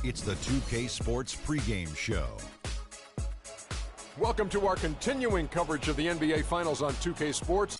It's the 2K Sports pregame show. Welcome to our continuing coverage of the NBA Finals on 2K Sports.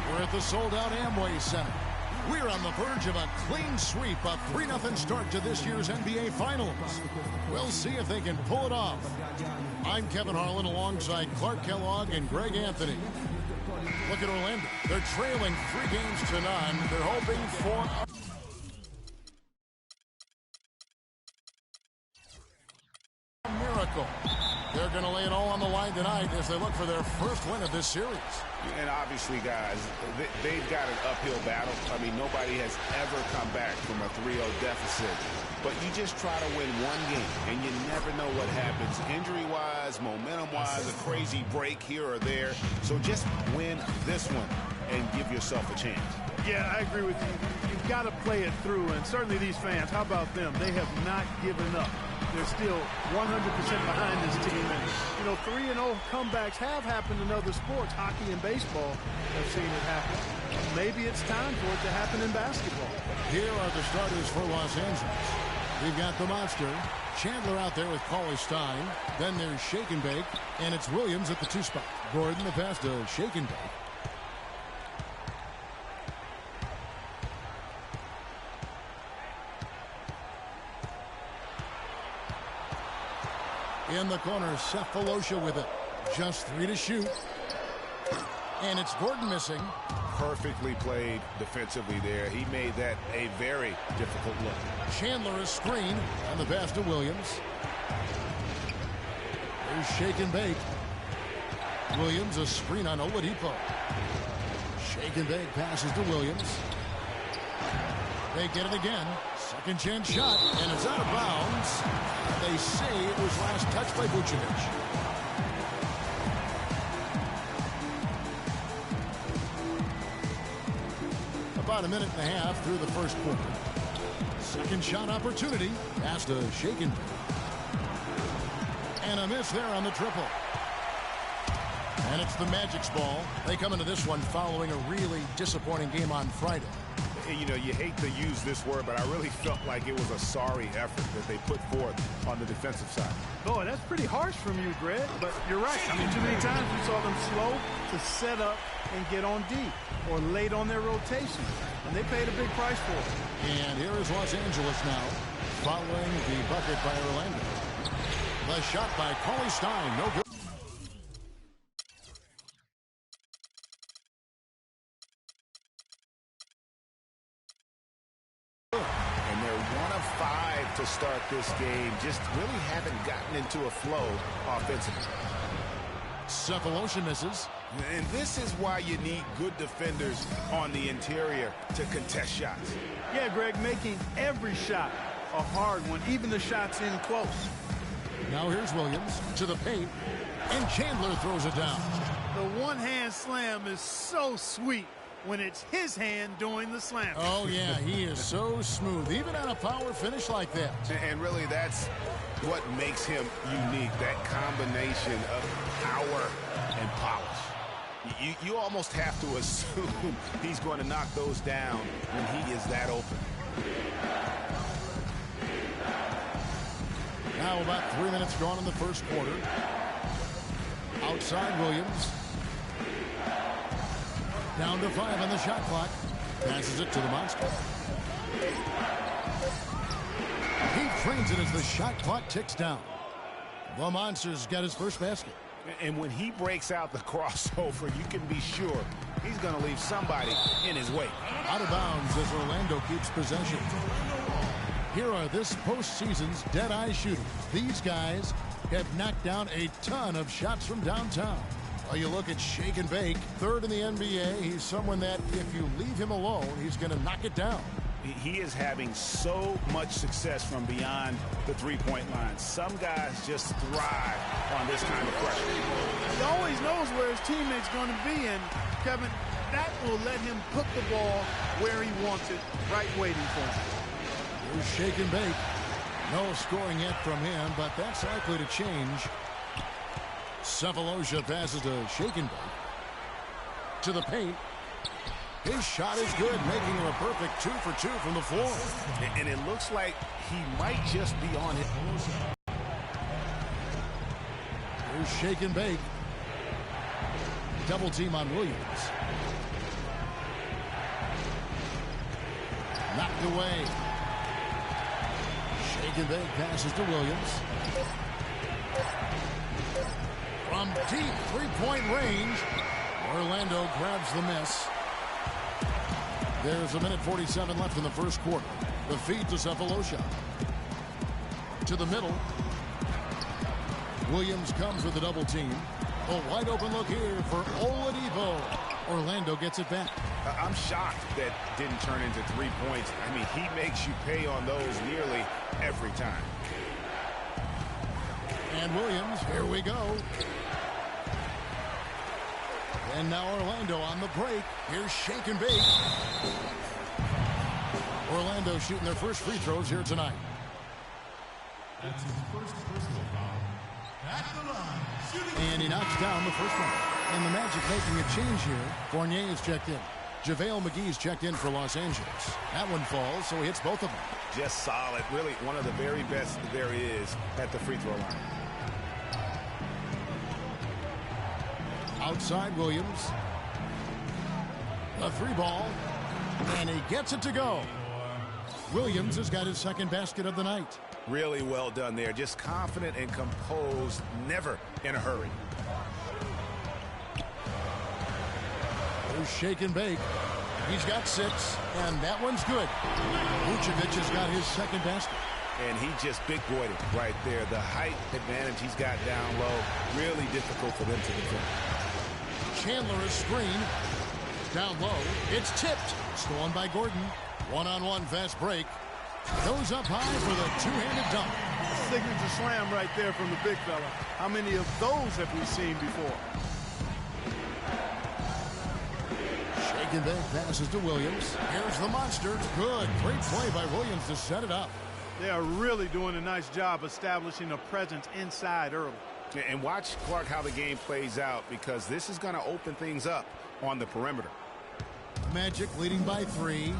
We're at the sold-out Amway Center. We're on the verge of a clean sweep, a 3-0 start to this year's NBA Finals. We'll see if they can pull it off. I'm Kevin Harlan alongside Clark Kellogg and Greg Anthony. Look at Orlando. They're trailing 3 games to none. They're hoping for a miracle. They're going to lay it all on the line tonight as they look for their first win of this series. And obviously, guys, they've got an uphill battle. I mean, nobody has ever come back from a 3-0 deficit. But you just try to win one game, and you never know what happens. Injury-wise, momentum-wise, a crazy break here or there. So just win this one and give yourself a chance. Yeah, I agree with you. You've got to play it through, and certainly these fans, how about them? They have not given up. They're still 100% behind this team. And, you know, 3-0 comebacks have happened in other sports. Hockey and baseball have seen it happen. Maybe it's time for it to happen in basketball. Here are the starters for Los Angeles. We've got the monster, Chandler out there with Cauley Stein. Then there's Shake and Bake, and it's Williams at the 2 spot. Gordon the pass to Shake and Bake. In the corner, Cephalosha with it. Just 3 to shoot. And it's Gordon missing. Perfectly played defensively there. He made that a very difficult look. Chandler a screen, and the pass to Williams. There's Shake and Bake. Williams a screen on Oladipo. Shake and Bake passes to Williams. They get it again. Second chance shot, and it's out of bounds. They say it was last touched by Vucevic. About a minute and a half through the first quarter. Second shot opportunity. Pass to Shake and Bake. And a miss there on the triple. And it's the Magic's ball. They come into this one following a really disappointing game on Friday. You know, you hate to use this word, but I really felt like it was a sorry effort that they put forth on the defensive side. Boy, that's pretty harsh from you, Greg, but you're right. I mean, too many times we saw them slow to set up and get on deep or late on their rotation, and they paid a big price for it. And here is Los Angeles now, following the bucket by Orlando. The shot by Cauley Stein, no good. To start this game, just really haven't gotten into a flow offensively. Cephalosha misses. And this is why you need good defenders on the interior to contest shots. Yeah, Greg, making every shot a hard one, even the shots in close. Now here's Williams to the paint, and Chandler throws it down. The one-hand slam is so sweet when it's his hand doing the slam. Oh, yeah, he is so smooth, even on a power finish like that. And really, that's what makes him unique, that combination of power and polish. You almost have to assume he's going to knock those down when he is that open. Now about 3 minutes gone in the first quarter. Outside Williams. Down to 5 on the shot clock. Passes it to the monster. He trains it as the shot clock ticks down. The Monster's got his first basket. And when he breaks out the crossover, you can be sure he's going to leave somebody in his wake. Out of bounds as Orlando keeps possession. Here are this postseason's dead-eye shooters. These guys have knocked down a ton of shots from downtown. Well, you look at Shake and Bake, third in the NBA. He's someone that if you leave him alone, he's going to knock it down. He is having so much success from beyond the three-point line. Some guys just thrive on this kind of pressure. He always knows where his teammate's going to be, and Kevin, that will let him put the ball where he wants it, right waiting for him. Here's Shake and Bake. No scoring yet from him, but that's likely to change. Sefolosha passes to Shake and Bake. To the paint. His shot is good, making him a perfect 2 for 2 from the floor. And it looks like he might just be on it. Here's Shake and Bake. Double team on Williams. Knocked away. Shake and Bake passes to Williams. From deep three-point range, Orlando grabs the miss. There's 1:47 left in the first quarter. The feed to Sefolosha. To the middle. Williams comes with a double team. A wide open look here for Oladipo. Orlando gets it back. I'm shocked that didn't turn into 3 points. I mean, he makes you pay on those nearly every time. And Williams, here we go. And now Orlando on the break. Here's Shake and Bake. Orlando shooting their first free throws here tonight. That's his first personal foul. At the line, shooting. And he knocks down the first one. And the Magic making a change here. Fournier is checked in. JaVale McGee's checked in for Los Angeles. That one falls, so he hits both of them. Just solid. Really one of the very best there is at the free throw line. Outside Williams. A three ball. And he gets it to go. Williams has got his second basket of the night. Really well done there. Just confident and composed. Never in a hurry. There's Shake and Bake. He's got 6, and that one's good. Vucevic has got his second basket. And he just big-boyed it right there. The height advantage he's got down low. Really difficult for them to defend. Chandler is screened. Down low. It's tipped. Stolen by Gordon. One-on-one fast break. Goes up high for the two-handed dunk. Signature slam right there from the big fella. How many of those have we seen before? Shake and Bake passes to Williams. Here's the monster. Good. Great play by Williams to set it up. They are really doing a nice job establishing a presence inside early. And watch, Clark, how the game plays out, because this is going to open things up on the perimeter. Magic leading by 3.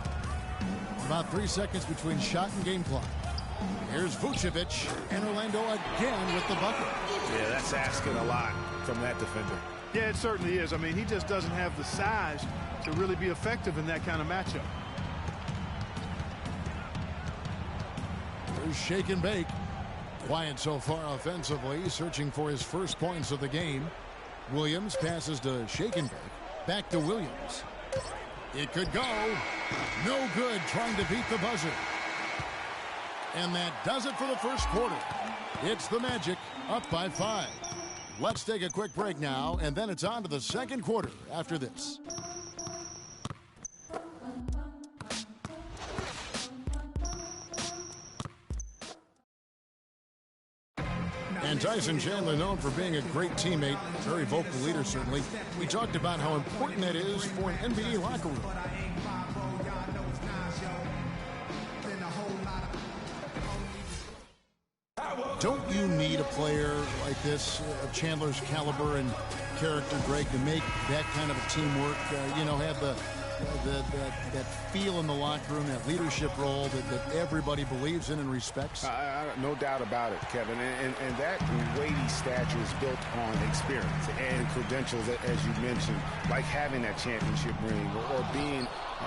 About 3 seconds between shot and game clock. Here's Vucevic, and Orlando again with the bucket. Yeah, that's asking a lot from that defender. Yeah, it certainly is. I mean, he just doesn't have the size to really be effective in that kind of matchup. There's Shake and Bake. Quiet so far offensively, searching for his first points of the game. Williams passes to Shake and Bake. Back to Williams. It could go. No good, trying to beat the buzzer. And that does it for the first quarter. It's the Magic up by 5. Let's take a quick break now, and then it's on to the second quarter after this. And Tyson Chandler, known for being a great teammate, very vocal leader certainly. We talked about how important that is for an NBA locker room. Don't you need a player like this, of Chandler's caliber and character, Greg, to make that kind of a teamwork, have that feel in the locker room, that leadership role that everybody believes in and respects? No doubt about it, Kevin. And that weighty stature is built on experience and credentials, as you mentioned, like having that championship ring or being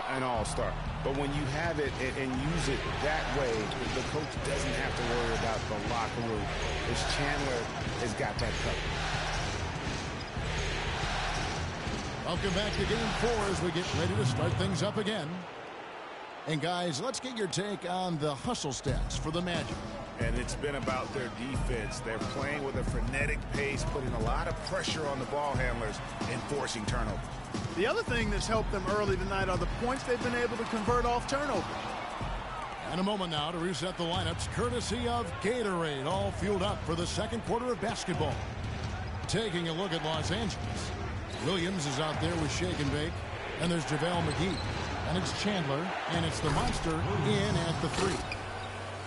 an all-star. But when you have it and use it that way, the coach doesn't have to worry about the locker room, as Chandler has got that covered. Welcome back to Game 4 as we get ready to start things up again. And guys, let's get your take on the hustle stats for the Magic. And it's been about their defense. They're playing with a frenetic pace, putting a lot of pressure on the ball handlers and forcing turnovers. The other thing that's helped them early tonight are the points they've been able to convert off turnover. And a moment now to reset the lineups, courtesy of Gatorade, all fueled up for the second quarter of basketball. Taking a look at Los Angeles. Williams is out there with Shake and Bake. And there's JaVale McGee. And it's Chandler. And it's the monster in at the 3.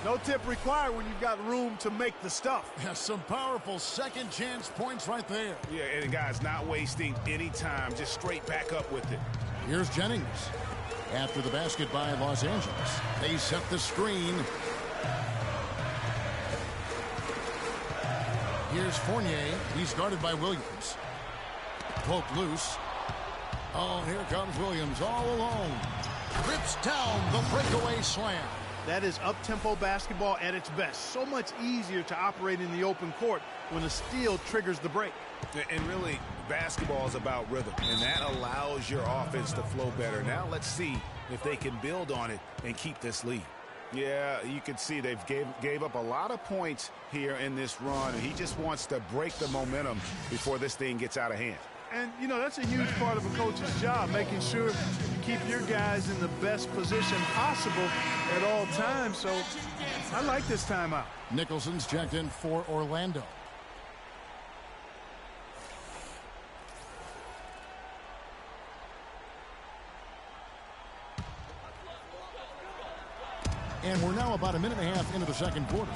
No tip required when you've got room to make the stuff. Yeah, some powerful second chance points right there. Yeah, and guys, not wasting any time, just straight back up with it. Here's Jennings. After the basket by Los Angeles, they set the screen. Here's Fournier. He's guarded by Williams. Poked loose. Oh, here comes Williams all alone. Rips down the breakaway slam. That is up-tempo basketball at its best. So much easier to operate in the open court when a steal triggers the break. And really, basketball is about rhythm, and that allows your offense to flow better. Now let's see if they can build on it and keep this lead. Yeah, you can see they've gave up a lot of points here in this run, and he just wants to break the momentum before this thing gets out of hand. And, you know, that's a huge part of a coach's job, making sure you keep your guys in the best position possible at all times. So I like this timeout. Nicholson's checked in for Orlando. And we're now about a minute and a half into the second quarter.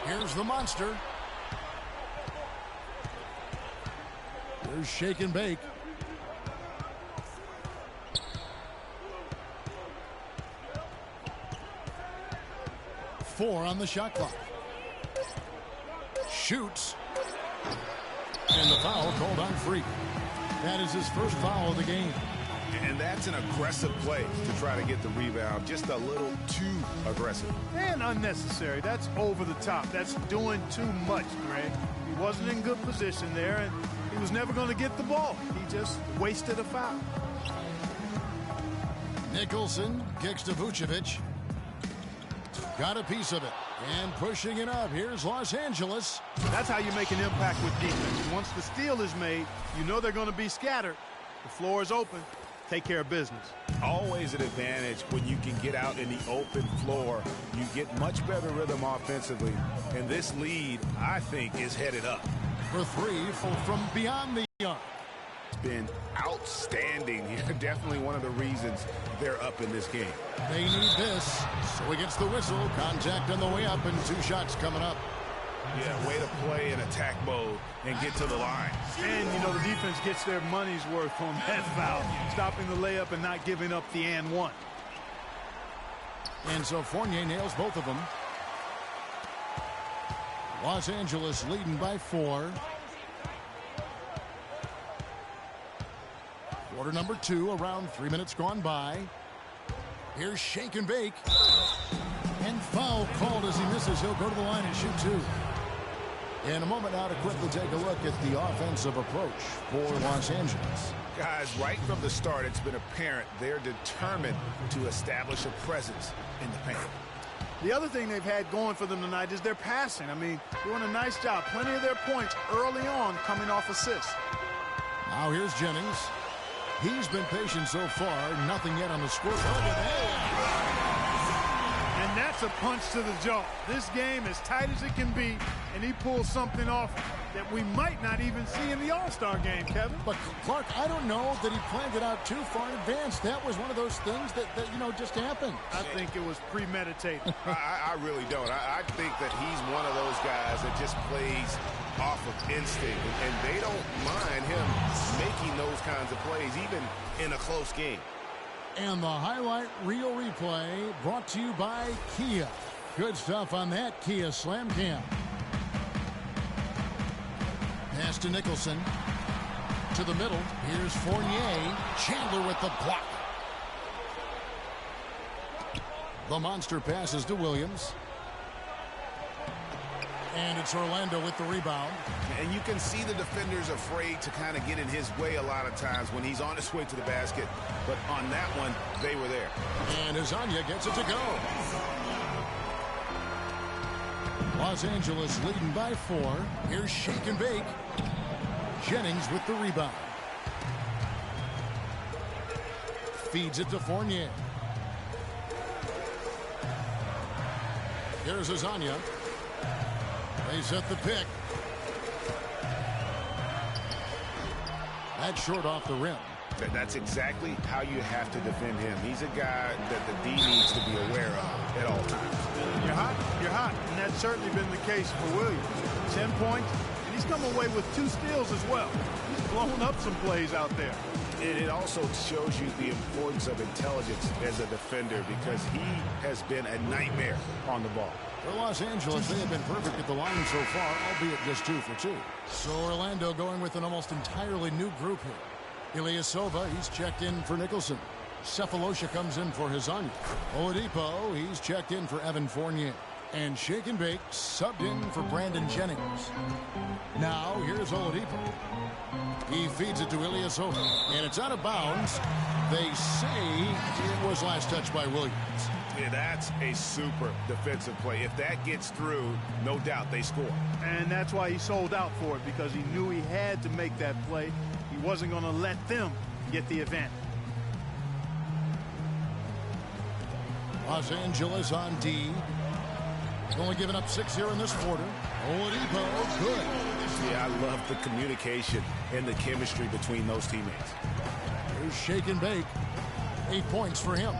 Here's the monster. There's Shake and Bake. Four on the shot clock. Shoots. And the foul called on Freak. That is his first foul of the game. And that's an aggressive play to try to get the rebound. Just a little too aggressive. And unnecessary. That's over the top. That's doing too much, Greg. He wasn't in good position there, and he was never going to get the ball. He just wasted a foul. Nicholson kicks to Vucevic. Got a piece of it. And pushing it up. Here's Los Angeles. That's how you make an impact with defense. Once the steal is made, you know they're going to be scattered. The floor is open. Take care of business. Always an advantage when you can get out in the open floor. You get much better rhythm offensively. And this lead, I think, is headed up. For 3 from beyond the arc. It's been outstanding here. Definitely one of the reasons they're up in this game. They need this. So he gets the whistle. Contact on the way up and 2 shots coming up. Yeah, way to play in attack mode and get to the line. And, you know, the defense gets their money's worth on that foul. Stopping the layup and not giving up the and one. And so Fournier nails both of them. Los Angeles leading by 4. Quarter number 2, around 3 minutes gone by. Here's Shake and Bake. And foul called as he misses. He'll go to the line and shoot 2. In a moment now to quickly take a look at the offensive approach for Los Angeles. Guys, right from the start, it's been apparent they're determined to establish a presence in the paint. The other thing they've had going for them tonight is their passing. I mean, doing a nice job. Plenty of their points early on coming off assists. Now here's Jennings. He's been patient so far. Nothing yet on the scoreboard. And that's a punch to the jaw. This game as tight as it can be, and he pulls something off that we might not even see in the All-Star game, Kevin. But, Clark, I don't know that he planned it out too far in advance. That was one of those things that you know, just happened. I think it was premeditated. I really don't. I think that he's one of those guys that just plays off of instinct, and they don't mind him making those kinds of plays, even in a close game. And the highlight reel replay brought to you by Kia. Good stuff on that Kia Slam Cam. Pass to Nicholson. To the middle. Here's Fournier. Chandler with the block. The monster passes to Williams. And it's Orlando with the rebound. And you can see the defenders afraid to kind of get in his way a lot of times when he's on his way to the basket. But on that one, they were there. And Azania gets it to go. Los Angeles leading by 4. Here's Shake and Bake. Jennings with the rebound. Feeds it to Fournier. Here's Azania. They set the pick. That's short off the rim. That's exactly how you have to defend him. He's a guy that the D needs to be aware of at all times. You're hot, and that's certainly been the case for Williams. 10 points, and he's come away with 2 steals as well. He's blown up some plays out there. It also shows you the importance of intelligence as a defender because he has been a nightmare on the ball. For Los Angeles, they have been perfect at the line so far, albeit just 2 for 2. So Orlando going with an almost entirely new group here. Ilyasova, he's checked in for Nicholson. Cephalosha comes in for Hazanya. Oladipo, he's checked in for Evan Fournier. And Shake and Bake subbed in for Brandon Jennings. Now, here's Oladipo. He feeds it to Ilyasova, and it's out of bounds. They say it was last touched by Williams. Yeah, that's a super defensive play. If that gets through, no doubt they score. And that's why he sold out for it, because he knew he had to make that play. He wasn't going to let them get the advantage. Los Angeles on D. Only giving up 6 here in this quarter. Oladipo, good. Yeah, I love the communication and the chemistry between those teammates. Here's Shake and Bake. 8 points for him.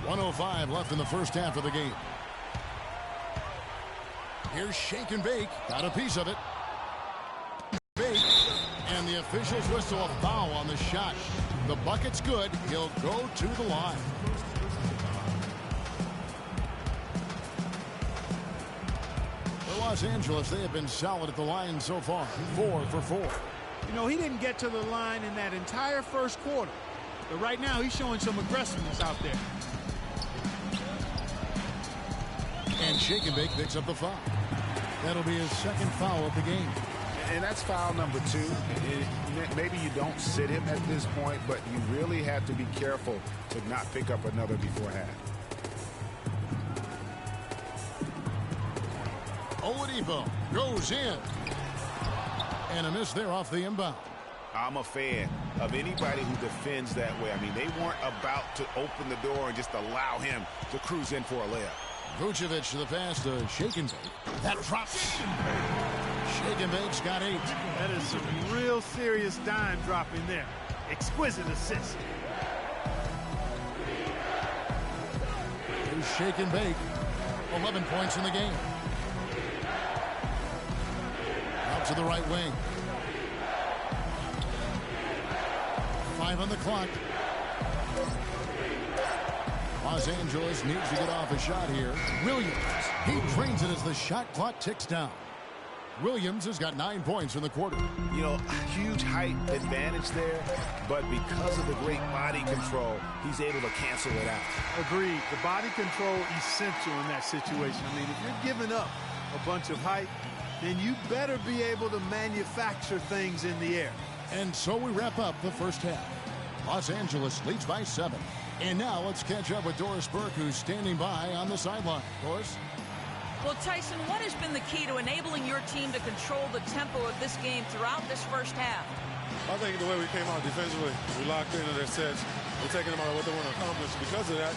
1:05 left in the first half of the game. Here's Shake and Bake. Got a piece of it. Bake. And the officials whistle a foul on the shot. The bucket's good. He'll go to the line. For Los Angeles, they have been solid at the line so far. 4 for 4. You know, he didn't get to the line in that entire first quarter. But right now, he's showing some aggressiveness out there. And Shake and Bake picks up the foul. That'll be his second foul of the game. And that's foul number 2. Maybe you don't sit him at this point, but you really have to be careful to not pick up another before half. Oladipo goes in. And a miss there off the inbound. I'm a fan of anybody who defends that way. I mean, they weren't about to open the door and just allow him to cruise in for a layup. Vucevic to the pass to Shake and Bake. That drops. Shake and Bake's got 8. That is some real serious dime dropping there. Exquisite assist. Here's Shake and Bake. 11 points in the game. Out to the right wing. 5 on the clock. Los Angeles needs to get off a shot here. Williams, he drains it as the shot clock ticks down. Williams has got 9 points in the quarter. You know, huge height advantage there, but because of the great body control, he's able to cancel it out. Agreed. The body control essential in that situation. I mean, if you're giving up a bunch of height, then you better be able to manufacture things in the air. And so we wrap up the first half. Los Angeles leads by 7. And now let's catch up with Doris Burke, who's standing by on the sideline. Doris? Well, Tyson, what has been the key to enabling your team to control the tempo of this game throughout this first half? I think the way we came out defensively, we locked into their sets. We're taking them out of what they want to accomplish. Because of that,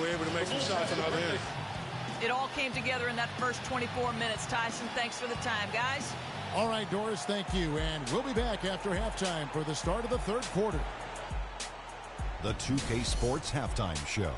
we're able to make some shots on the other end. It all came together in that first 24 minutes. Tyson, thanks for the time, guys. All right, Doris, thank you. And we'll be back after halftime for the start of the third quarter. The 2K Sports Halftime Show.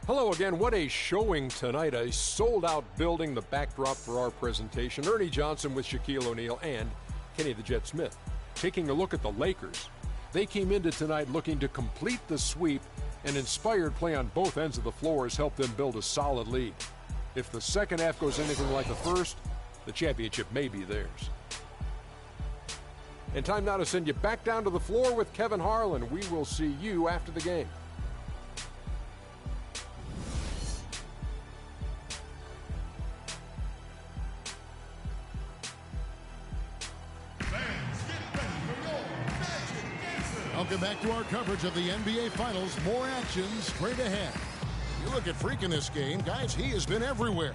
Hello again. What a showing tonight. A sold-out building, the backdrop for our presentation. Ernie Johnson with Shaquille O'Neal and Kenny the Jet Smith. Taking a look at the Lakers. They came into tonight looking to complete the sweep, and inspired play on both ends of the floor has helped them build a solid lead. If the second half goes anything like the first, the championship may be theirs. And time now to send you back down to the floor with Kevin Harlan. We will see you after the game. Welcome back to our coverage of the NBA Finals. More action straight ahead. You look at Freak in this game, guys, he has been everywhere.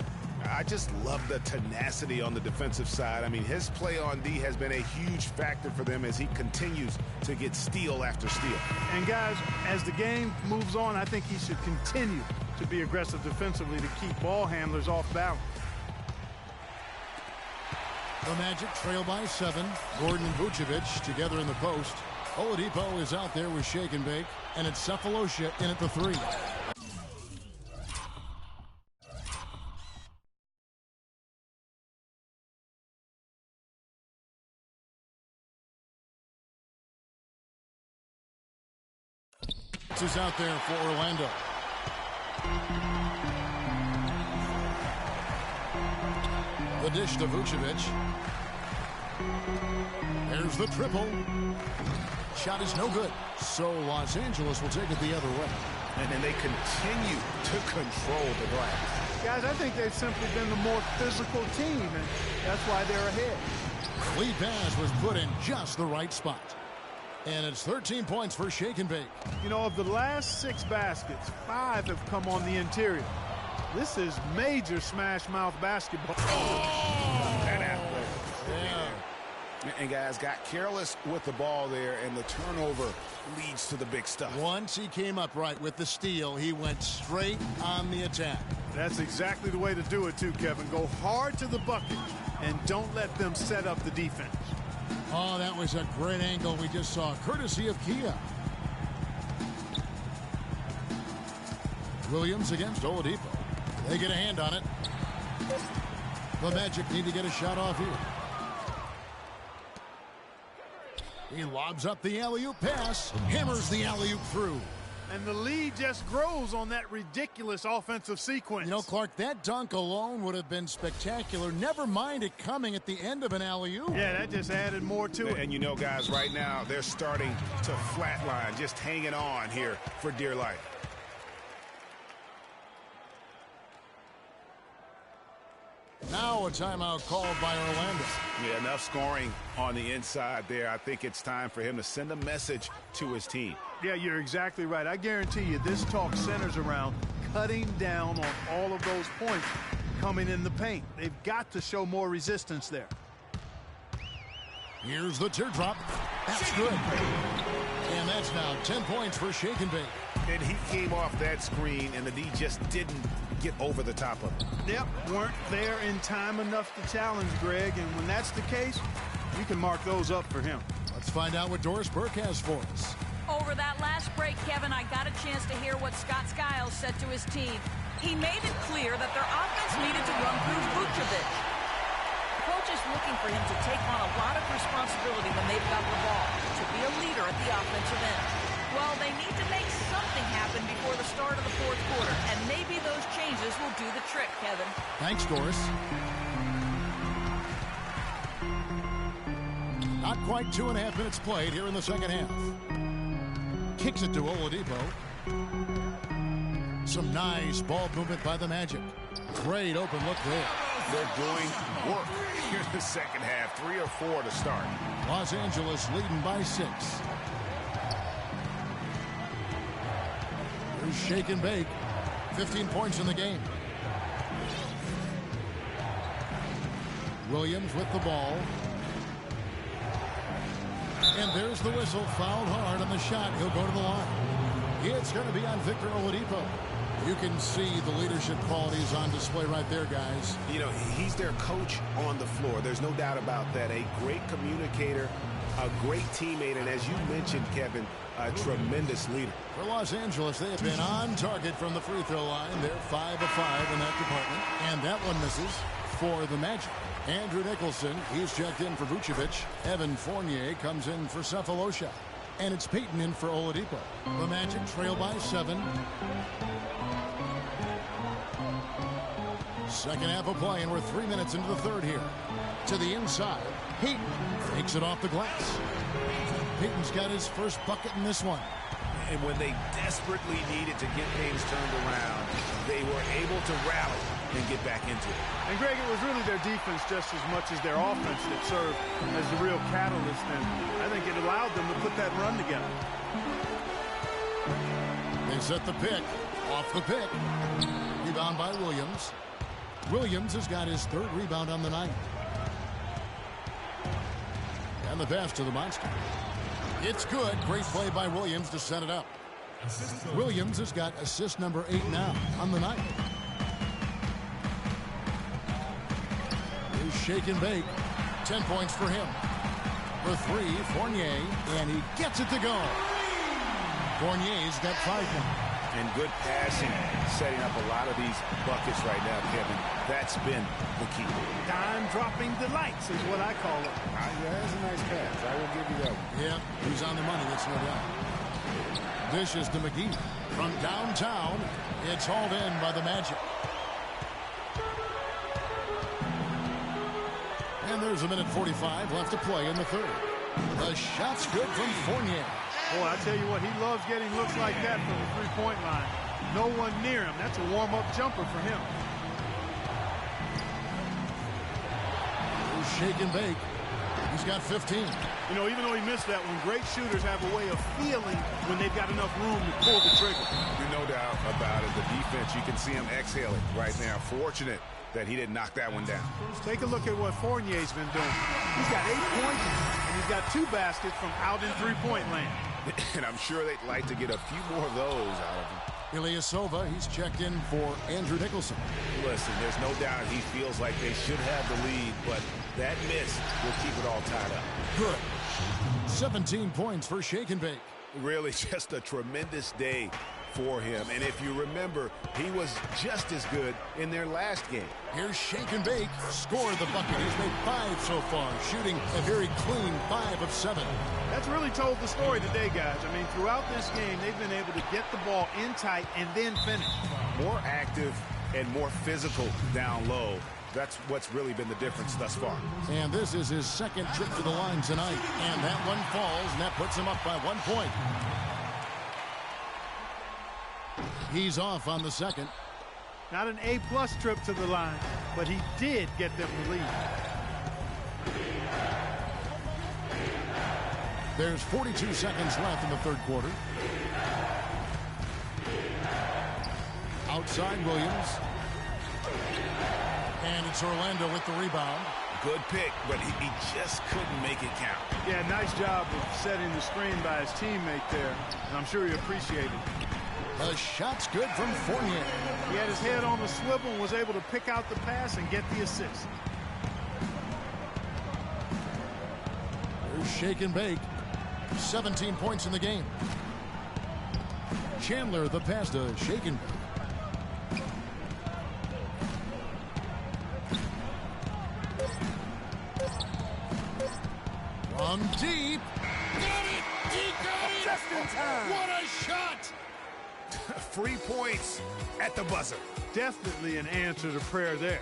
I just love the tenacity on the defensive side. I mean, his play on D has been a huge factor for them as he continues to get steal after steal. And guys, as the game moves on, I think he should continue to be aggressive defensively to keep ball handlers off balance. The Magic trail by 7. Gordon and Vucevic together in the post. Oladipo is out there with shake and bake, and it's Cephalosha in at the 3. Is out there for Orlando. The dish to Vucevic. There's the triple. Shot is no good. So Los Angeles will take it the other way. And then they continue to control the glass. Guys, I think they've simply been the more physical team, and that's why they're ahead. Lead pass was put in just the right spot. And it's 13 points for Shake and Bake. You know, of the last 6 baskets, 5 have come on the interior. This is major smash mouth basketball. And athletic. Yeah. And guys got careless with the ball there, and the turnover leads to the big stuff. Once he came upright with the steal, he went straight on the attack. That's exactly the way to do it too, Kevin. Go hard to the bucket and don't let them set up the defense. Oh, that was a great angle we just saw, courtesy of Kia. Williams against Oladipo. They get a hand on it. The Magic need to get a shot off here. He lobs up the alley-oop pass, hammers the alley-oop through. And the lead just grows on that ridiculous offensive sequence. You know, Clark, that dunk alone would have been spectacular. Never mind it coming at the end of an alley-oop. Yeah, that just added more to it. And you know, guys, right now they're starting to flatline, just hanging on here for dear life. Now a timeout called by Orlando. Yeah, enough scoring on the inside there. I think it's time for him to send a message to his team. Yeah, you're exactly right. I guarantee you this talk centers around cutting down on all of those points coming in the paint. They've got to show more resistance there. Here's the teardrop. That's good. And that's now 10 points for Shake and Bake. And he came off that screen, and the D just didn't get over the top of it. Yep, weren't there in time enough to challenge Greg, and when that's the case, you can mark those up for him. Let's find out what Doris Burke has for us. Over that last break, Kevin, I got a chance to hear what Scott Skiles said to his team. He made it clear that their offense needed to run through Vucevic. The coach is looking for him to take on a lot of responsibility when they've got the ball, to be a leader at the offensive end. Well, they need to make something happen before the start of the fourth quarter, and maybe those changes will do the trick, Kevin. Thanks, Doris. Not quite 2.5 minutes played here in the second half. Kicks it to Oladipo. Some nice ball movement by the Magic. Great open look there. They're doing work here in the second half. 3 or 4 to start. Los Angeles leading by 6. Here's Shake and Bake. 15 points in the game. Williams with the ball. And there's the whistle. Fouled hard on the shot. He'll go to the line. It's going to be on Victor Oladipo. You can see the leadership qualities on display right there, guys. You know, he's their coach on the floor. There's no doubt about that. A great communicator, a great teammate, and as you mentioned, Kevin, a tremendous leader. For Los Angeles, they have been on target from the free throw line. They're 5 of 5 in that department. And that one misses for the Magic. Andrew Nicholson, he's checked in for Vucevic. Evan Fournier comes in for Cephalosha. And it's Peyton in for Oladipo. The Magic trail by 7. Second half of play, and we're 3 minutes into the third here. To the inside, Peyton takes it off the glass. Peyton's got his first bucket in this one. And when they desperately needed to get things turned around, they were able to rally and get back into it. And Greg, it was really their defense just as much as their offense that served as the real catalyst, and I think it allowed them to put that run together. They set the pick. Off the pick. Rebound by Williams. Williams has got his third rebound on the night. And the pass to the monster. It's good. Great play by Williams to set it up. Williams has got assist number 8 now on the night. Here's shake and bake. 10 points for him. For 3, Fournier, and he gets it to go. Fournier's got 5 now. And good passing, setting up a lot of these buckets right now, Kevin. That's been the key. Dime-dropping delights is what I call it. Yeah, that's a nice pass. I will give you that one. Yeah, he's on the money, that's no doubt. Dishes to McGee. From downtown, it's hauled in by the Magic. And there's a minute 45 left to play in the third. The shot's good from Fournier. Boy, I tell you what, he loves getting looks like that from the three-point line. No one near him. That's a warm-up jumper for him. Shake and bake. He's got 15. You know, even though he missed that one, great shooters have a way of feeling when they've got enough room to pull the trigger. There's no doubt about it. The defense, you can see him exhaling right now. Fortunate that he didn't knock that one down. Take a look at what Fournier's been doing. He's got 8 points, and he's got 2 baskets from out in three-point land. And I'm sure they'd like to get a few more of those out of him. Ilyasova, he's checked in for Andrew Nicholson. Listen, there's no doubt he feels like they should have the lead, but that miss will keep it all tied up. Good. 17 points for Shake and Bake. Really just a tremendous day for him. And if you remember, he was just as good in their last game. Here's Shake and Bake. Scored the bucket. He's made 5 so far, shooting a very clean 5 of 7. That's really told the story today, guys. I mean, throughout this game, they've been able to get the ball in tight and then finish. More active and more physical down low. That's what's really been the difference thus far. And this is his second trip to the line tonight. And that one falls, and that puts him up by 1 point. He's off on the second. Not an A-plus trip to the line, but he did get them the lead. There's 42 seconds left in the third quarter. Outside Williams. And it's Orlando with the rebound. Good pick, but he just couldn't make it count. Yeah, nice job of setting the screen by his teammate there, and I'm sure he appreciated it. The shot's good from Fournier. He had his head on the swivel and was able to pick out the pass and get the assist. There's Shake and Bake. 17 points in the game. Chandler, the pass to Shake and Bake. From deep. Got it! He got it! Just in time. What a shot! Free points at the buzzer. Definitely an answer to prayer there.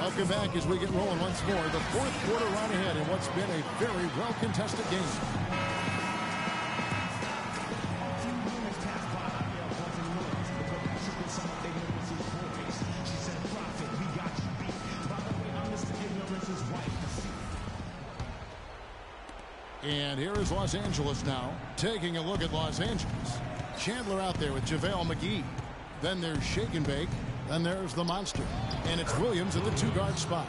Welcome back as we get rolling once more. The fourth quarter right ahead in what's been a very well-contested game. And here is Los Angeles now, taking a look at Los Angeles. Chandler out there with JaVale McGee. Then there's Shake and Bake. Then there's the monster. And it's Williams at the 2-guard spot.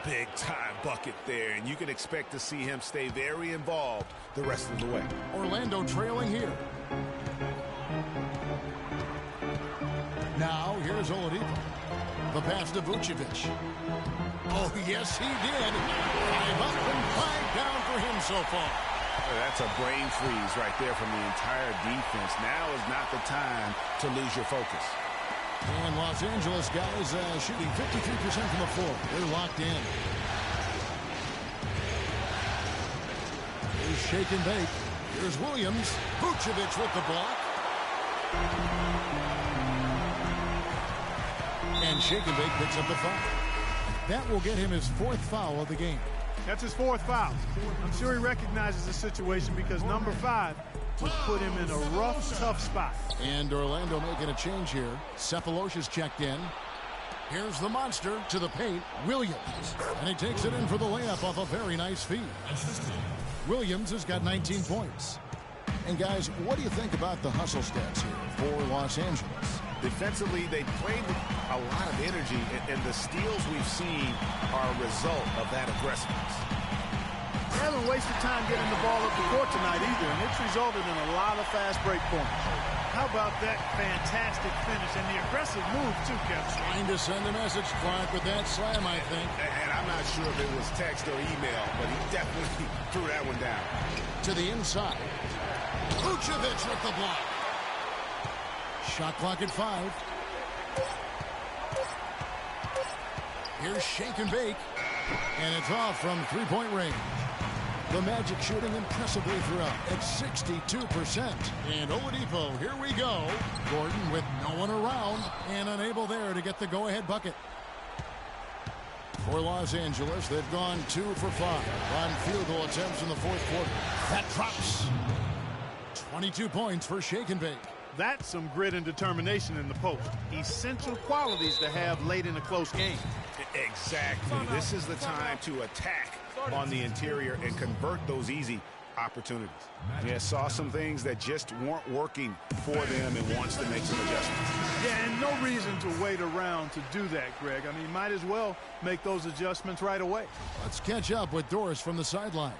Big-time bucket there, and you can expect to see him stay very involved the rest of the way. Orlando trailing here. Now, here's Oladipo. The pass to Vucevic. Oh, yes, he did. 5 up and 5 down for him so far. That's a brain freeze right there from the entire defense. Now is not the time to lose your focus. And Los Angeles guys shooting 53% from the floor. They're locked in. Here's shake and bake. Here's Williams. Vucevic with the block. And shake and bake picks up the foul. That will get him his 4th foul of the game. That's his 4th foul. I'm sure he recognizes the situation because number 5 would put him in a rough, tough spot. And Orlando making a change here. Cephalosha's checked in. Here's the monster to the paint, Williams. And he takes it in for the layup off a very nice feed. Williams has got 19 points. And guys, what do you think about the hustle stats here for Los Angeles? Defensively, they played with a lot of energy, and the steals we've seen are a result of that aggressiveness. They haven't wasted time getting the ball up the court tonight either, and it's resulted in a lot of fast break points. How about that fantastic finish and the aggressive move, too, Kevin? Trying to send a message, Clark, with that slam, I think. And I'm not sure if it was text or email, but he definitely threw that one down. To the inside. Vucevic with the block. Shot clock at 5. Here's shake and bake. And it's off from three-point range. The Magic shooting impressively throughout at 62%. And Oladipo, here we go. Gordon with no one around and unable there to get the go-ahead bucket. For Los Angeles, they've gone 2 for 5 on field goal attempts in the 4th quarter. That drops. 22 points for shake and bake. That's some grit and determination in the post. Essential qualities to have late in a close game. Exactly. This is the time to attack on the interior and convert those easy opportunities. Yeah, saw some things that just weren't working for them and wants to make some adjustments. Yeah, and no reason to wait around to do that, Greg. I mean, might as well make those adjustments right away. Let's catch up with Doris from the sideline.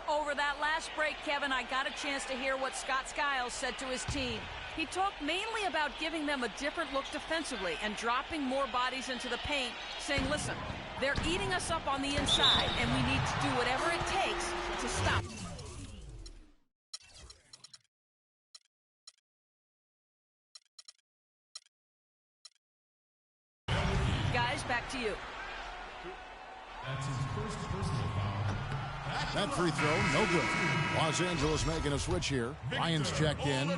Over that last break, Kevin, I got a chance to hear what Scott Skiles said to his team. He talked mainly about giving them a different look defensively and dropping more bodies into the paint, saying, listen, they're eating us up on the inside, and we need to do whatever it takes to stop them. Guys, back to you. That's his first personal foul. That free throw, no good. Los Angeles making a switch here. Lions checked in.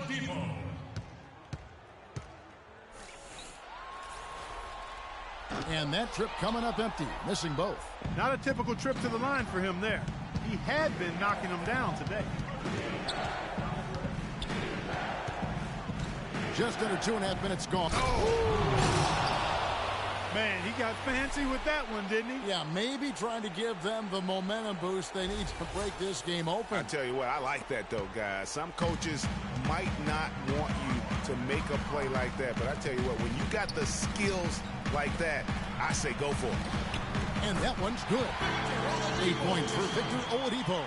And that trip coming up empty, missing both. Not a typical trip to the line for him there. He had been knocking them down today. Just under 2.5 minutes gone. Man, he got fancy with that one, didn't he? Yeah, maybe trying to give them the momentum boost they need to break this game open. I tell you what, I like that, though, guys. Some coaches might not want you to make a play like that, but I tell you what, when you got the skills like that, I say go for it. And that one's good. 8 points for Victor Oladipo.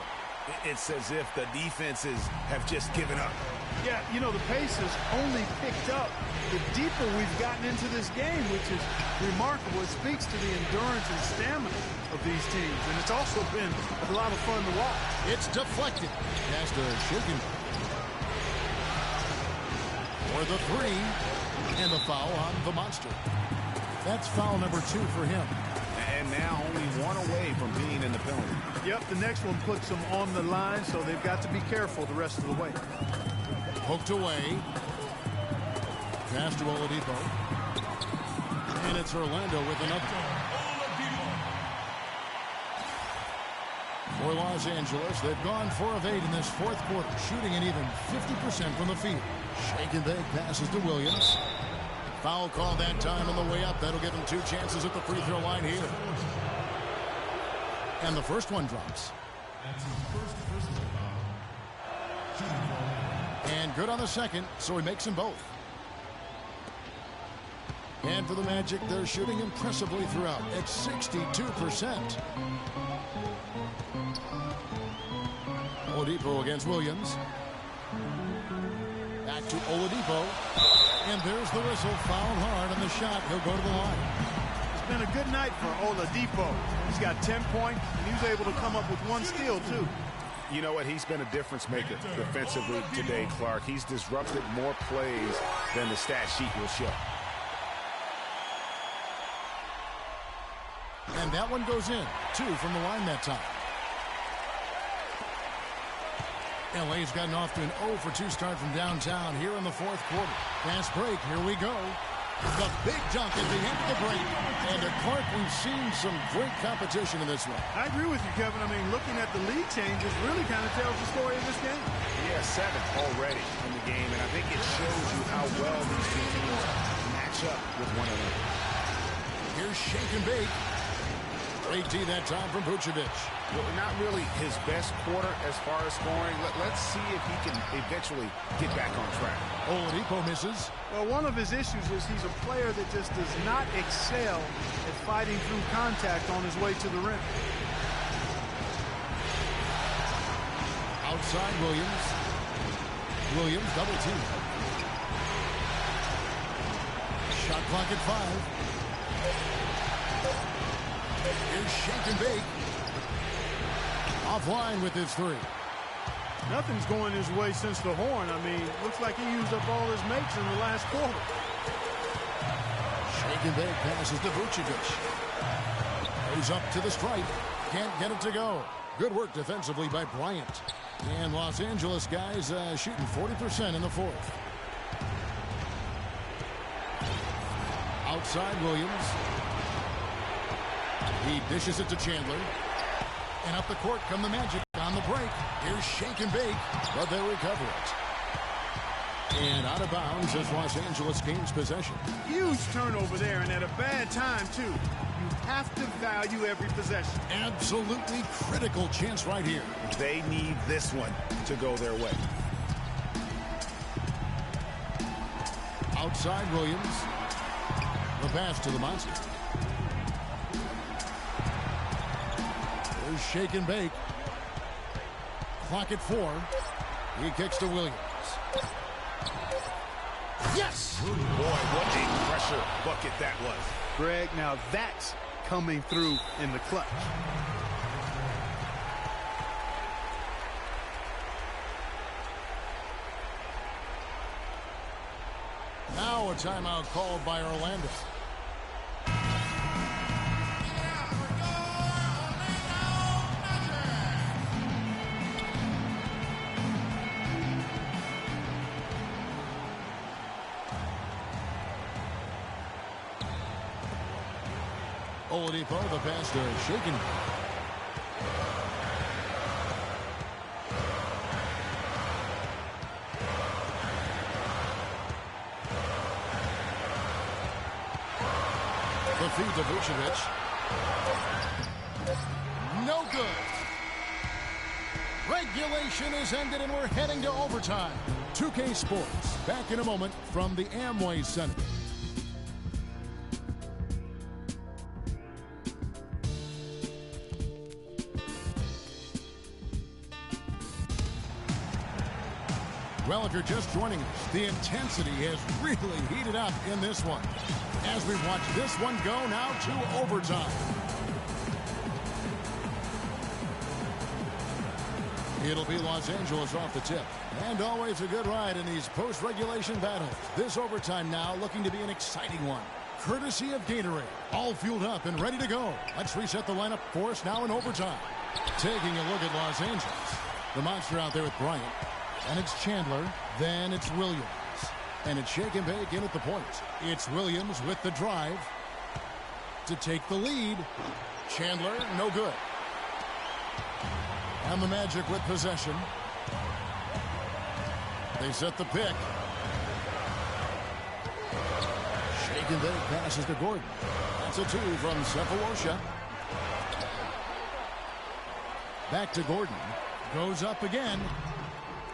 It's as if the defenses have just given up. Yeah, you know, the pace has only picked up the deeper we've gotten into this game, which is remarkable. It speaks to the endurance and stamina of these teams, and it's also been a lot of fun to watch. It's deflected. Has to shake him. For the 3, and the foul on the monster. That's foul number 2 for him. And now only 1 away from being in the penalty. Yep, the next one puts them on the line, so they've got to be careful the rest of the way. Poked away. Pass to Oladipo. And it's Orlando with another. For Los Angeles, they've gone 4 of 8 in this 4th quarter, shooting an even 50% from the field. Shake and bake passes to Williams. Foul call that time on the way up. That'll give him 2 chances at the free throw line here. And the first one drops. That's his first personal foul. Shooting foul. And good on the second, so he makes them both. And for the Magic, they're shooting impressively throughout at 62%. Oladipo against Williams. Back to Oladipo. And there's the whistle. Fouled hard on the shot. He'll go to the line. It's been a good night for Oladipo. He's got 10 points, and he was able to come up with 1 steal, too. You know what? He's been a difference maker defensively today, Clark. He's disrupted more plays than the stat sheet will show. And that one goes in. 2 from the line that time. LA's gotten off to an 0 for 2 start from downtown here in the 4th quarter. Fast break. Here we go. The big dunk at the end of the break. And to Clark, we've seen some great competition in this one. I agree with you, Kevin. I mean, looking at the lead changes really kind of tells the story of this game. Yeah, 7 already in the game, and I think it shows you how well these two teams match up with one another. Here's shake and bake. Great D that time from Vucevic. Well, not really his best quarter as far as scoring. Let's see if he can eventually get back on track. Oladipo misses. Well, one of his issues is he's a player that just does not excel at fighting through contact on his way to the rim. Outside Williams. Williams double team. Shot clock at 5. Here's shake and bake. Offline with his 3. Nothing's going his way since the horn. I mean, looks like he used up all his makes in the last quarter. Shake and bake passes to Vucevic. Goes up to the stripe. Can't get it to go. Good work defensively by Bryant. And Los Angeles guys shooting 40% in the 4th. Outside Williams. He dishes it to Chandler. And up the court come the Magic on the break. Here's shake and bake, but they recover it. And out of bounds as Los Angeles gains possession. Huge turnover there, and at a bad time, too. You have to value every possession. Absolutely critical chance right here. They need this one to go their way. Outside Williams. The pass to the monster. There's shake and bake. Clock at 4. He kicks to Williams. Yes! Boy, what a pressure bucket that was. Greg, now that's coming through in the clutch. Now a timeout called by Orlando. Oladipo, the pass to shaken. The feed to Vucevic. No good. Regulation is ended and we're heading to overtime. 2K Sports back in a moment from the Amway Center. Well, if you're just joining us, the intensity has really heated up in this one. As we watch this one go now to overtime. It'll be Los Angeles off the tip. And always a good ride in these post-regulation battles. This overtime now looking to be an exciting one. Courtesy of Gatorade. All fueled up and ready to go. Let's reset the lineup for us now in overtime. Taking a look at Los Angeles. The monster out there with Bryant. And it's Chandler. Then it's Williams. And it's shake and bake in at the point. It's Williams with the drive to take the lead. Chandler, no good. And the Magic with possession. They set the pick. Shake and bake passes to Gordon. That's a 2 from Cephalosha. Back to Gordon. Goes up again.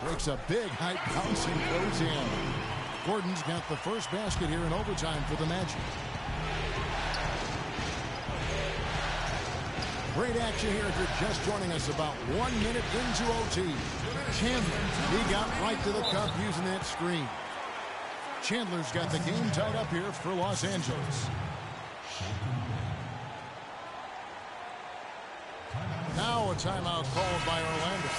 Breaks a big height bounce and goes in. Gordon's got the first basket here in overtime for the Magic. Great action here if you're just joining us about 1 minute into OT. Chandler, he got right to the cup using that screen. Chandler's got the game tied up here for Los Angeles. Now a timeout called by Orlando.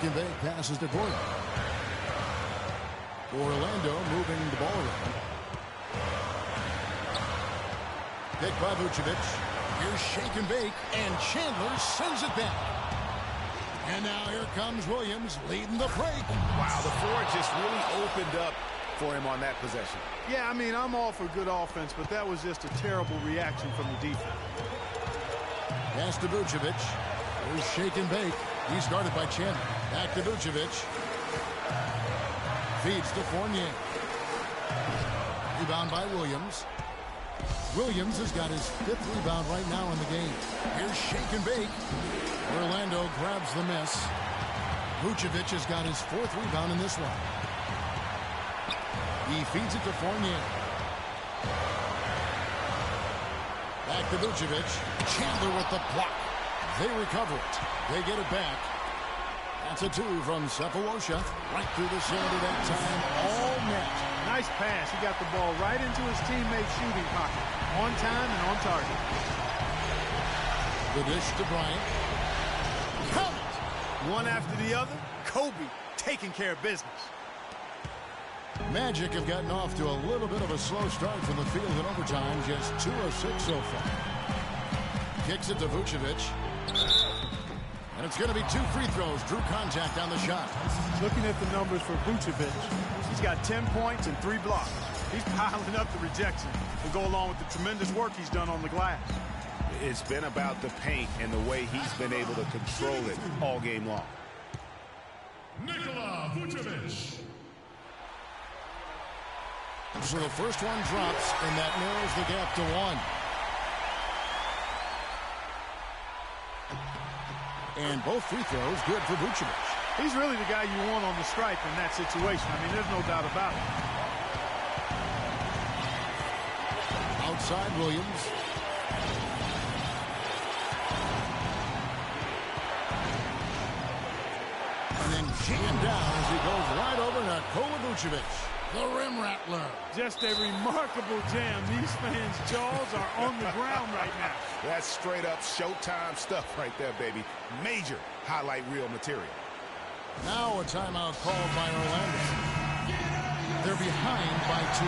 and bake passes to Gordon. Orlando moving the ball around. Picked by Vucevic. Here's shake and bake, and Chandler sends it back. And now here comes Williams leading the break. Wow, the floor just really opened up for him on that possession. Yeah, I mean, I'm all for good offense, but that was just a terrible reaction from the defense. Pass to Vucevic. Here's shake and bake. He's guarded by Chandler. Back to Vucevic. Feeds to Fournier. Rebound by Williams. Williams has got his 5th rebound right now in the game. Here's shake and bake. Orlando grabs the miss. Vucevic has got his 4th rebound in this one. He feeds it to Fournier. Back to Vucevic. Chandler with the block. They recover it. They get it back. That's a 2 from Cephalosha. Right through the shoulder that time. All net. Nice pass. He got the ball right into his teammate's shooting pocket. On time and on target. The dish to Bryant. Count it! One after the other. Kobe taking care of business. Magic have gotten off to a little bit of a slow start from the field in overtime. Just 2 of 6 so far. Kicks it to Vucevic. And it's going to be 2 free throws. Drew contact on the shot. Looking at the numbers for Vucevic, he's got 10 points and 3 blocks. He's piling up the rejection to go along with the tremendous work he's done on the glass. It's been about the paint and the way he's been able to control it all game long. Nikola Vucevic. So the first one drops, and that narrows the gap to 1. And both free throws good for Vucevic. He's really the guy you want on the stripe in that situation. I mean, there's no doubt about it. Outside Williams. And then jammed down as he goes right over Nikola Vucevic. The rim rattler. Just a remarkable jam. These fans' jaws are on the ground right now. That's straight up Showtime stuff right there, baby. Major highlight reel material. Now a timeout called by Orlando. They're behind by 2.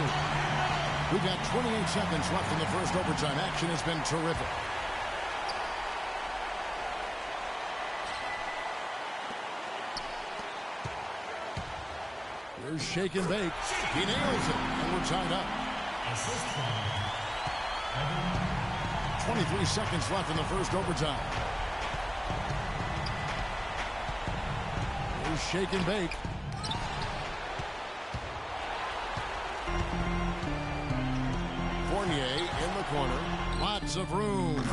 We've got 28 seconds left in the first overtime. Action has been terrific. Here's shake and bake. He nails it, and we're tied up. 23 seconds left in the first overtime. Here's shake and bake. Fournier in the corner. Lots of room.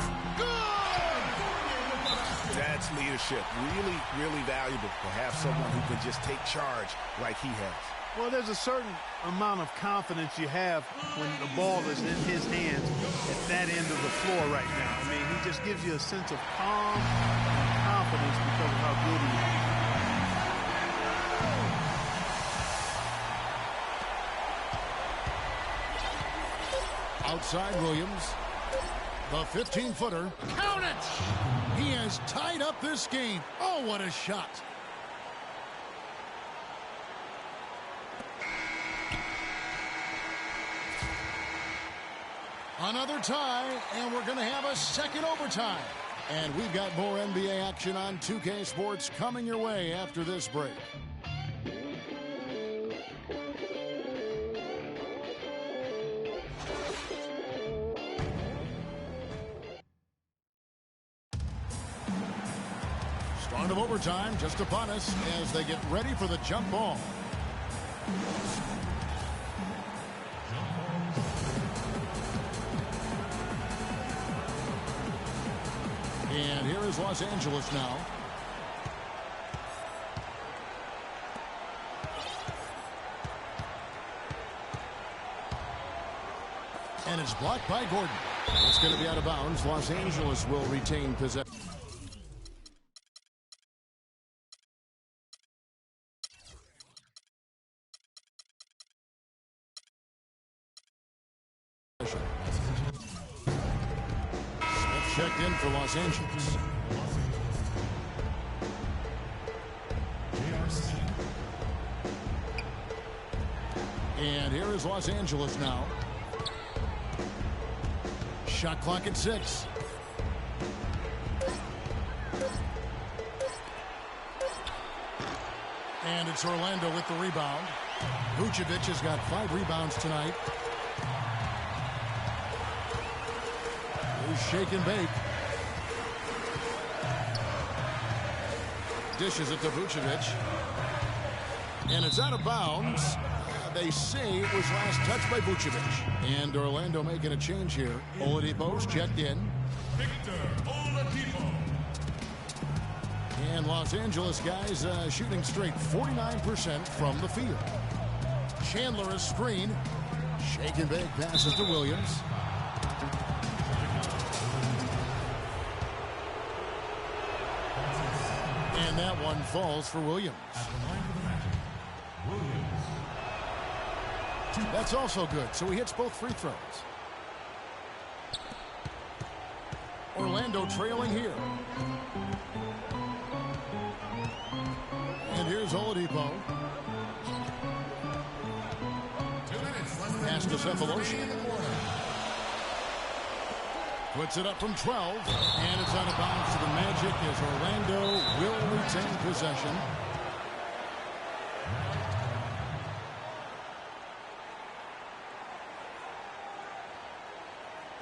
That's leadership. Really, really valuable to have someone who can just take charge like he has. Well, there's a certain amount of confidence you have when the ball is in his hands at that end of the floor right now. I mean, he just gives you a sense of calm and confidence because of how good he is. Outside Williams. The 15-footer. Count it! He has tied up this game. Oh, what a shot. Another tie, and we're going to have a second overtime. And we've got more NBA action on 2K Sports coming your way after this break. Start of overtime just upon us as they get ready for the jump ball. And here is Los Angeles now. And it's blocked by Gordon. It's going to be out of bounds. Los Angeles will retain possession. Checked in for Los Angeles. And here is Los Angeles now. Shot clock at 6. And it's Orlando with the rebound. Vucevic has got 5 rebounds tonight. Here's shake and bake. Dishes it to Vucevic. And it's out of bounds. They say it was last touched by Vucevic. And Orlando making a change here. Oladipo's checked in. Victor Oladipo. And Los Angeles guys shooting straight 49% from the field. Chandler a screen. Shake and bake passes to Williams. And that one falls for Williams. That's also good, so he hits both free throws. Orlando trailing here. And here's Oladipo. 2 minutes. Pass to Cephalosha. Puts it up from 12. And it's out of bounds to the Magic as Orlando will retain possession.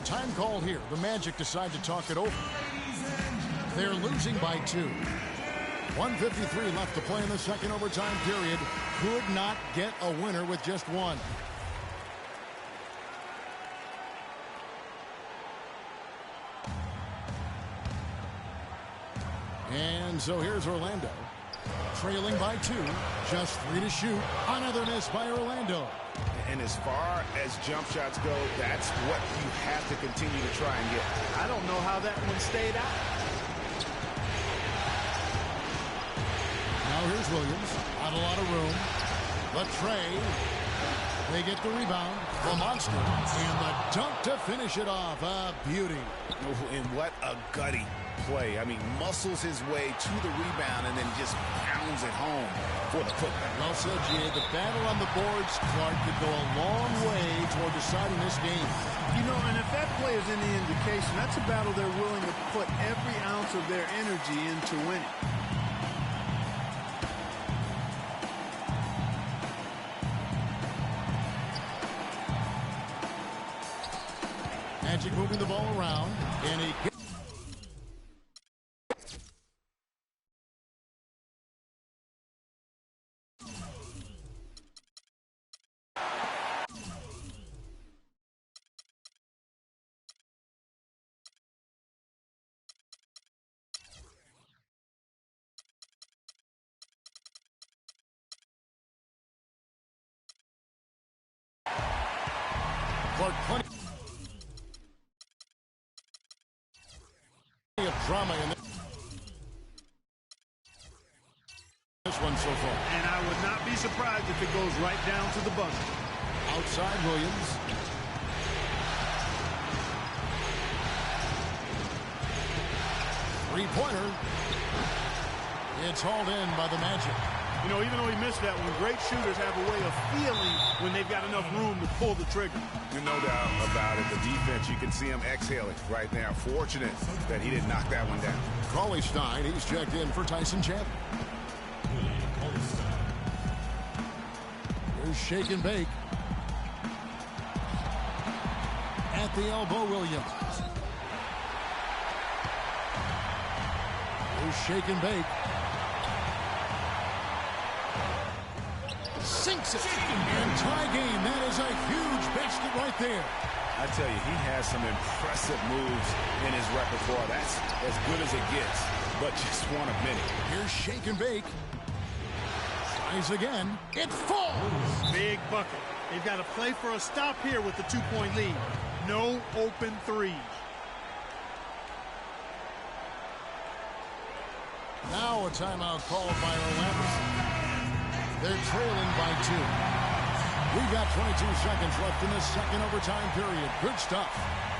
Time called here. The Magic decide to talk it over. They're losing by 2. 1:53 left to play in the second overtime period. Could not get a winner with just one. And so here's Orlando. Trailing by 2. Just 3 to shoot. Another miss by Orlando. And as far as jump shots go, that's what you have to continue to try and get. I don't know how that one stayed out. Now here's Williams. Not a lot of room. Latrey. They get the rebound. The monster. And the dunk to finish it off. A beauty. And what a gutty play. I mean, muscles his way to the rebound and then just pounds it home for the putback. Well said, G.A. The battle on the boards, Clark, could go a long way toward deciding this game. You know, and if that play is any indication, that's a battle they're willing to put every ounce of their energy into winning. Magic moving the ball around, and he gets Clark plenty of drama in this one so far. And I would not be surprised if it goes right down to the buzzer. Outside Williams. Three-pointer. It's hauled in by the Magic. You know, even though he missed that one, great shooters have a way of feeling when they've got enough room to pull the trigger. No doubt about it. The defense, you can see him exhaling right now. Fortunate that he didn't knock that one down. Cauley Stein, he's checked in for Tyson Chandler. Here's shake and bake. At the elbow, Williams. Here's shake and bake. Sinks it. And tie game. That is a huge basket right there. I tell you, he has some impressive moves in his repertoire. That's as good as it gets, but just one of many. Here's shake and bake. Tries again. It falls. Big bucket. They've got to play for a stop here with the 2-point lead. No open threes. Now a timeout called by Orlando. They're trailing by 2. We've got 22 seconds left in the second overtime period. Good stuff.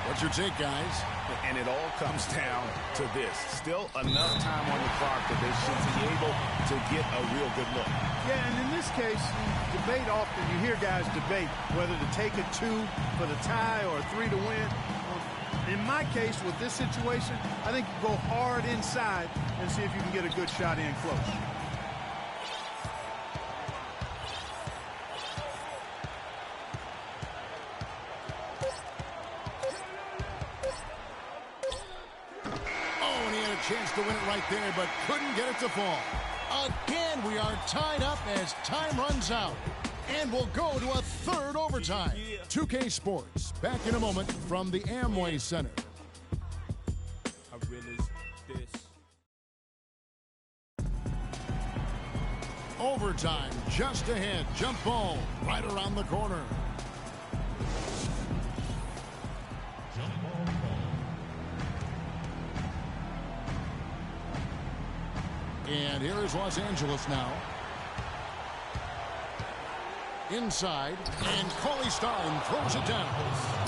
What's your take, guys? And it all comes down to this. Still enough time on the clock that they should be able to get a real good look. Yeah, and in this case, you debate often. You hear guys debate whether to take a 2 for the tie or a 3 to win. In my case, with this situation, I think you go hard inside and see if you can get a good shot in close. Chance to win it right there, but couldn't get it to fall. Again, we are tied up as time runs out. And we'll go to a third overtime. 2K Sports, back in a moment from the Amway Center. Overtime just ahead. Jump ball right around the corner. And here is Los Angeles now. Inside, and Cauley Stein throws it down.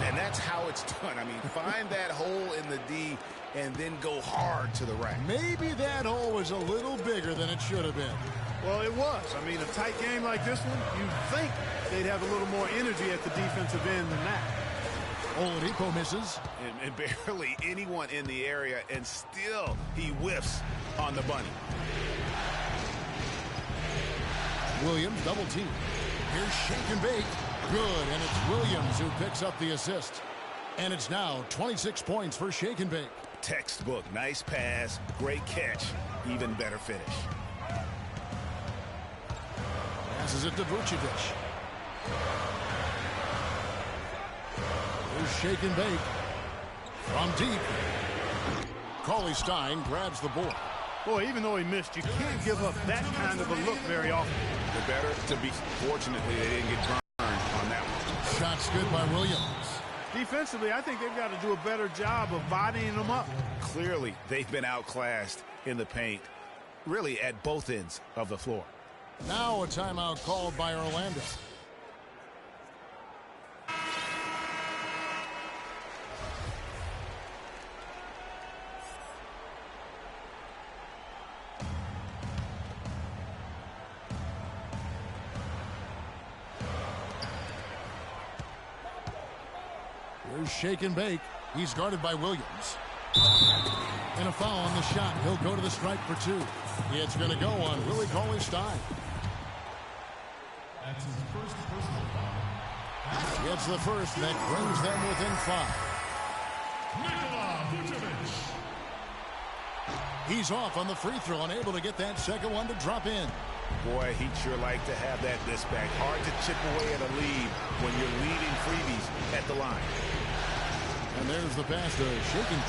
And that's how it's done. I mean, find that hole in the D and then go hard to the rack. Maybe that hole was a little bigger than it should have been. Well, it was. I mean, a tight game like this one, you'd think they'd have a little more energy at the defensive end than that. Oladipo misses. And barely anyone in the area, and still he whiffs on the bunny. Williams double team. Here's shake and bake. Good, and it's Williams who picks up the assist. And it's now 26 points for shake and bake. Textbook. Nice pass. Great catch. Even better finish. Passes it to Vucevic. Here's shake and bake. From deep. Cauley Stein grabs the board. Boy, even though he missed, you can't give up that kind of a look very often. The better to be, fortunately, they didn't get burned on that one. Shots good by Williams. Defensively, I think they've got to do a better job of bodying them up. Clearly, they've been outclassed in the paint, really at both ends of the floor. Now a timeout called by Orlando. Here's shake and bake. He's guarded by Williams. And a foul on the shot. He'll go to the stripe for 2. It's going to go on Willie Cauley Stein. That's his first personal foul. Gets the first that brings them within 5. Nikola Vucevic. He's off on the free throw, unable to get that second one to drop in. Boy, he'd sure like to have that this back. Hard to chip away at a lead when you're leading freebies at the line. And there's the pass to shaking.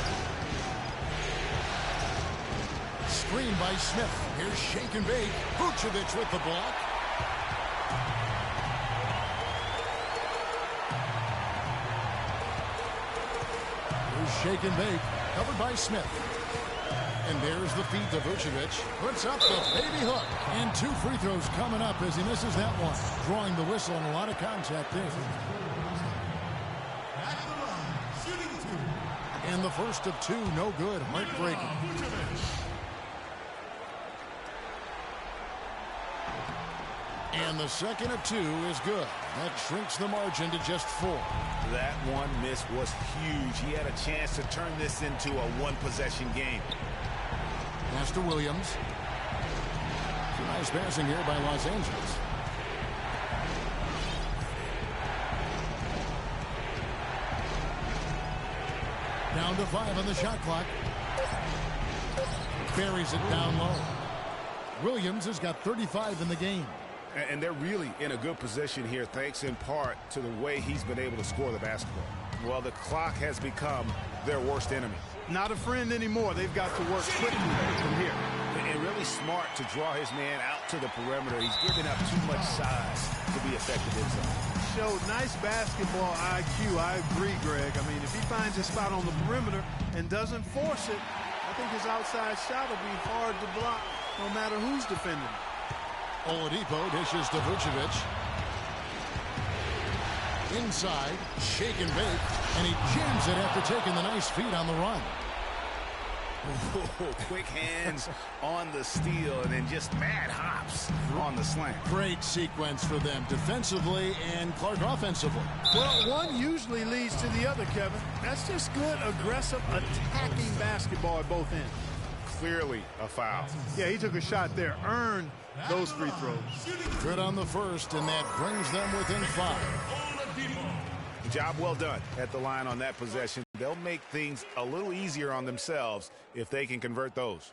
Screen by Smith. Here's shake and bake. Vucevic with the block. Here's shake and bake. Covered by Smith. And there's the feed to Vucevic. Puts up the baby hook. And 2 free throws coming up as he misses that one. Drawing the whistle and a lot of contact there. At the line, shooting 2. And the first of 2, no good. Heartbreaking. And the second of 2 is good. That shrinks the margin to just 4. That one miss was huge. He had a chance to turn this into a one-possession game. Pass to Williams. Nice passing here by Los Angeles. Down to 5 on the shot clock. Buries it down low. Williams has got 35 in the game. And they're really in a good position here, thanks in part to the way he's been able to score the basketball. Well, the clock has become their worst enemy. Not a friend anymore. They've got to work quickly from here. And really smart to draw his man out to the perimeter. He's giving up too much size to be effective inside. Showed nice basketball IQ. I agree, Greg. I mean, if he finds a spot on the perimeter and doesn't force it, I think his outside shot will be hard to block no matter who's defending him. Oladipo dishes to Vucevic. Inside, shake and bake, and he jams it after taking the nice feed on the run. Ooh, quick hands on the steal and then just mad hops on the slant. Great sequence for them defensively and Clark offensively. Well, one usually leads to the other, Kevin. That's just good, aggressive, attacking basketball at both ends. Clearly a foul. Yeah, he took a shot there, earned those free throws. Good on the first, and that brings them within 5. Job well done at the line on that possession. They'll make things a little easier on themselves if they can convert those.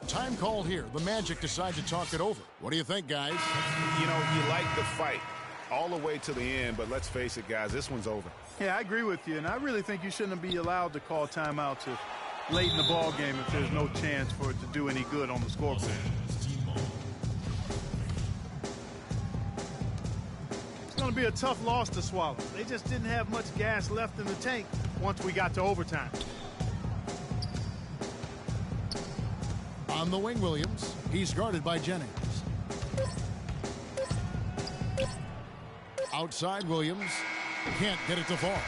Time called here. The Magic decide to talk it over. What do you think, guys? You know, you like the fight all the way to the end, but let's face it, guys, this one's over. Yeah, I agree with you, and I really think you shouldn't be allowed to call timeouts late in the ball game if there's no chance for it to do any good on the scoreboard. It's going to be a tough loss to swallow. They just didn't have much gas left in the tank once we got to overtime. On the wing, Williams. He's guarded by Jennings. Outside, Williams. Can't get it to fall.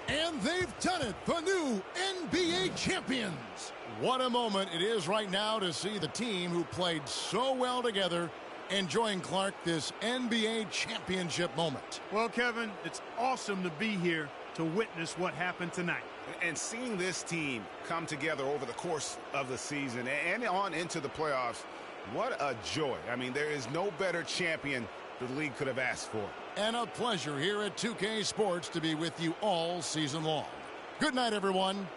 And they've done it, the new NBA champions. What a moment it is right now to see the team who played so well together enjoying, Clark, this NBA championship moment. Well, Kevin, it's awesome to be here to witness what happened tonight. And seeing this team come together over the course of the season and on into the playoffs, what a joy. I mean, there is no better champion the league could have asked for. And a pleasure here at 2K Sports to be with you all season long. Good night, everyone.